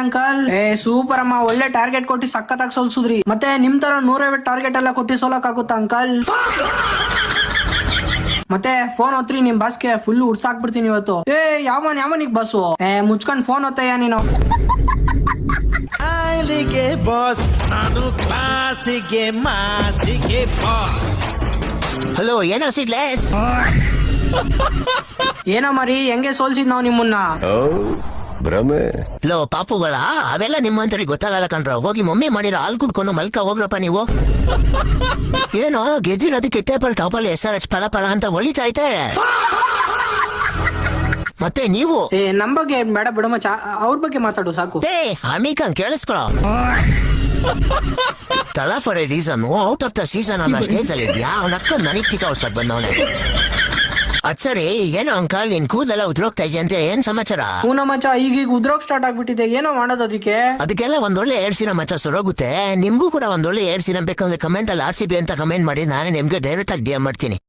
Uncle super ಅಮ್ಮ, ಒಳ್ಳೆ target ಕೊಟ್ಟು ಸಖತ್ತಾಗಿ ಸೋಲ್ಸುದ್ರಿ. ಮತ್ತೆ ನಿಮ್ ತರ 150 ಟಾರ್ಗೆಟ್ ಎಲ್ಲ ಕೊಟ್ಟು ಸೋಲಕ್ ಆಗುತ್ತಾ ಅಂಕಲ್? ಮತ್ತೆ ಫೋನ್ ಹೊತ್ರಿ ನಿಮ್ ಬಾಸ್ಗೆ ಫುಲ್ ಉಡ್ಸಾಕ್ಬಿಡ್ತೀನಿ ಇವತ್ತು. ಯಾವನಿಗ್ ಬಸ್ಸು ಮುಚ್ಕೊಂಡ್ ಫೋನ್ ಹೊತ್ತಯ್ಯ ನೀನು. ಹಲೋ, ಏನೋ ಸಿಗ್ಲೇಸ್? ಏನೋ ಮರಿ, ಹೆಂಗೆ ಸೋಲ್ಸಿದ್ ನಾವ್ ನಿಮ್ಮನ್ನ? ಭ್ರಮೆ. ಲೋ ಪಾಪುಗಳ, ಅವೆಲ್ಲ ನಿಮ್ಮಂತರಿಗೆ ಗೊತ್ತಾಗಲ್ಲ ಕಣ್ರ. ಹೋಗಿ ಮಮ್ಮಿ ಮಾಡಿರೋ ಹಾಲು ಕುಡ್ಕೊಂಡು ಮಲ್ಕ ಹೋಗ್ರಪ್ಪ ನೀವು. ಏನೋ ಗೆದ್ದಿರೋದಕ್ಕೆ ಟೇಬಲ್ ಟಾಪಲ್ಲಿ SRH ಪಳ ಪಳ ಅಂತ ಹೊಳಿತೈತೆ. ಮತ್ತೆ ನೀವು ನಮ್ ಬಗ್ಗೆ ಬೇಡ ಬಿಡು ಮಚ್ಚ, ಅವ್ರ ಬಗ್ಗೆ ಮಾತಾಡು ಸಾಕು. ಅಮಿಕಂಗ್ ಕೇಳಿಸ್ಕೊಳ. ತಲಾ for A reason out of the season ಅನ್ನೋ ಸ್ಟೇಜ್ ಅಲ್ಲಿ ಇದ್ಯಾ? ಅವ್ನಕ್ಕ ನನಗ್ ಟಿಕ ಔಟ್ಸಕ್ ಬಂದವನೆ. ಅಚ್ಚರಿ, ಏನೋ ಅಂಕಲ್ ನಿನ್ ಕೂದಲೆಲ್ಲ ಉದ್ರೋಗ್ತಾ ಇದೆಯಂತೆ, ಏನ್ ಸಮಾಚಾರ? ಹೂನ ಮಚ್ಚ, ಈಗ ಉದ್ರೋಗ್ ಸ್ಟಾರ್ಟ್ ಆಗ್ಬಿಟ್ಟಿದೆ, ಏನೋ ಮಾಡೋದು ಅದಕ್ಕೆ? ಅದಕ್ಕೆಲ್ಲ ಒಂದೊಳ್ಳೆ ಏರ್ಸಿನ ಮಚ್ಚ ಸೊರೋಗುತ್ತೆ. ನಿಮ್ಗೂ ಕೂಡ ಒಂದೊಳ್ಳೆ ಏರ್ಸಿನ ಬೇಕಂದ್ರೆ ಕಮೆಂಟ್ ಅಲ್ಲಿ RCB ಅಂತ ಕಮೆಂಟ್ ಮಾಡಿ, ನಾನೇ ನಿಮ್ಗೆ ಡೈರೆಕ್ಟ್ ಆಗಿ DM ಮಾಡ್ತೀನಿ.